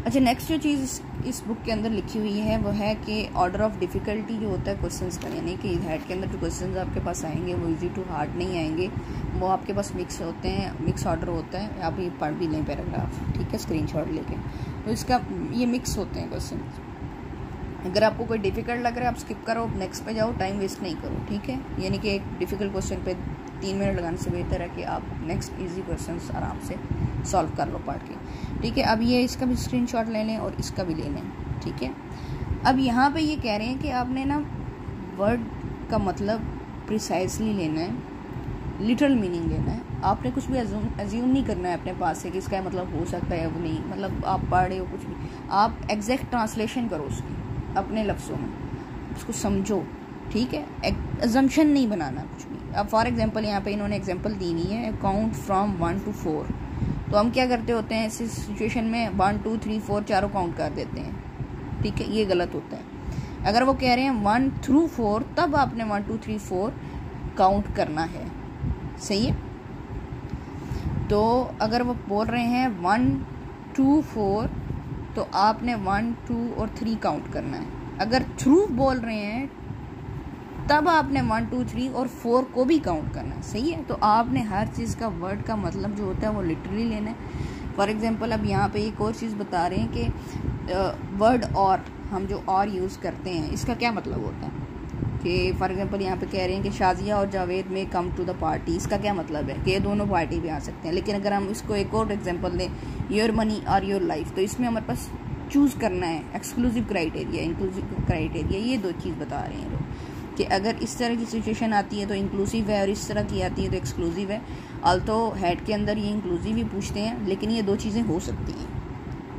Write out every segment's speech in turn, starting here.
अच्छा, नेक्स्ट जो चीज़ इस बुक के अंदर लिखी हुई है वो है कि ऑर्डर ऑफ डिफ़िकल्टी जो होता है क्वेश्चंस का, यानी कि हेड के अंदर जो क्वेश्चंस आपके पास आएंगे वो इजी टू हार्ड नहीं आएंगे, वो आपके पास मिक्स होते हैं, मिक्स ऑर्डर होता है। आप ये पढ़ भी लें पैराग्राफ, ठीक है, स्क्रीनशॉट लेके। तो इसका ये मिक्स होते हैं क्वेश्चन। अगर आपको कोई डिफ़िकल्ट लग रहा है आप स्किप करो, नेक्स्ट पे जाओ, टाइम वेस्ट नहीं करो, ठीक है। यानी कि एक डिफ़िकल्ट क्वेश्चन पे 3 मिनट लगाने से बेहतर है कि आप नेक्स्ट इजी क्वेश्चंस आराम से सॉल्व कर लो पढ़ के, ठीक है। अब ये इसका भी स्क्रीनशॉट ले लें और इसका भी ले लें, ठीक है। अब यहाँ पे ये कह रहे हैं कि आपने ना वर्ड का मतलब प्रिसाइजली लेना है, लिटरल मीनिंग लेना है। आपने कुछ भी अज्यूम नहीं करना है अपने पास से कि इसका मतलब हो सकता है, वो नहीं, मतलब आप पढ़ रहे हो कुछ भी, आप एग्जैक्ट ट्रांसलेशन करो उसकी अपने लफ्ज़ों में, उसको समझो, ठीक है। अजम्पशन नहीं बनाना कुछ भी। अब फॉर एग्जांपल यहाँ पे इन्होंने एग्जांपल दी हुई है, काउंट फ्रॉम 1 to 4। तो हम क्या करते होते हैं ऐसी सिचुएशन में 1 2 3 4 चारों काउंट कर देते हैं, ठीक है, ये गलत होता है। अगर वो कह रहे हैं 1 through 4 तब आपने 1 2 3 4 काउंट करना है, सही है। तो अगर वो बोल रहे हैं 1 2 4 तो आपने 1 2 और 3 काउंट करना है। अगर थ्रू बोल रहे हैं तब आपने 1 2 3 और 4 को भी काउंट करना है, सही है। तो आपने हर चीज़ का वर्ड का मतलब जो होता है वो लिटरली लेना है। फॉर एग्जांपल अब यहाँ पे एक और चीज़ बता रहे हैं कि वर्ड और, हम जो और यूज़ करते हैं इसका क्या मतलब होता है। कि फॉर एग्जांपल यहाँ पे कह रहे हैं कि शाजिया और जावेद में कम टू द पार्टी, इसका क्या मतलब है कि ये दोनों पार्टी पे आ सकते हैं। लेकिन अगर हम इसको एक और एग्जांपल दें, योर मनी और योर लाइफ, तो इसमें हमारे पास चूज़ करना है एक्सक्लूसिव क्राइटेरिया, इंक्लूसिव क्राइटेरिया। ये दो चीज़ बता रहे हैं लोग कि अगर इस तरह की सिचुएशन आती है तो इंक्लूसिव है और इस तरह की आती है तो एक्सक्लूसिव है। अल्तो हेड के अंदर ये इंक्लूसिव ही पूछते हैं, लेकिन ये दो चीज़ें हो सकती हैं,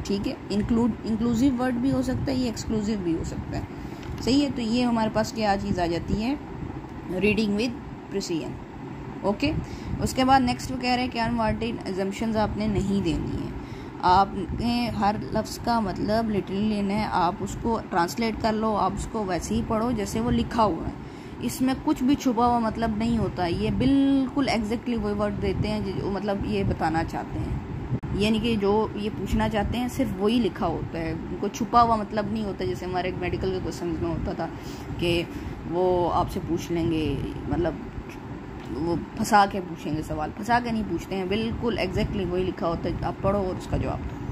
ठीक है। इंक्लूसिव वर्ड भी हो सकता है, ये एक्सक्लूसिव भी हो सकता है, सही है। तो ये हमारे पास क्या चीज़ आ जाती है, रीडिंग विद प्रिसीजन, ओके। उसके बाद नेक्स्ट वो कह रहे हैं कि अनवांटेड अजम्पशंस आपने नहीं देनी है। आपने हर लफ्ज़ का मतलब लिटरली लेना है, आप उसको ट्रांसलेट कर लो, आप उसको वैसे ही पढ़ो जैसे वो लिखा हुआ है। इसमें कुछ भी छुपा हुआ मतलब नहीं होता, ये बिल्कुल एग्जैक्टली वही वर्ड देते हैं जो मतलब ये बताना चाहते हैं, यानी कि जो ये पूछना चाहते हैं सिर्फ वही लिखा होता है, उनको छुपा हुआ मतलब नहीं होता। जैसे हमारे मेडिकल के क्वेश्चन में होता था कि वो आपसे पूछ लेंगे, मतलब वो फंसा के पूछेंगे सवाल, फंसा के नहीं पूछते हैं, बिल्कुल एग्जैक्टली वही लिखा होता है, आप पढ़ो और उसका जवाब दो।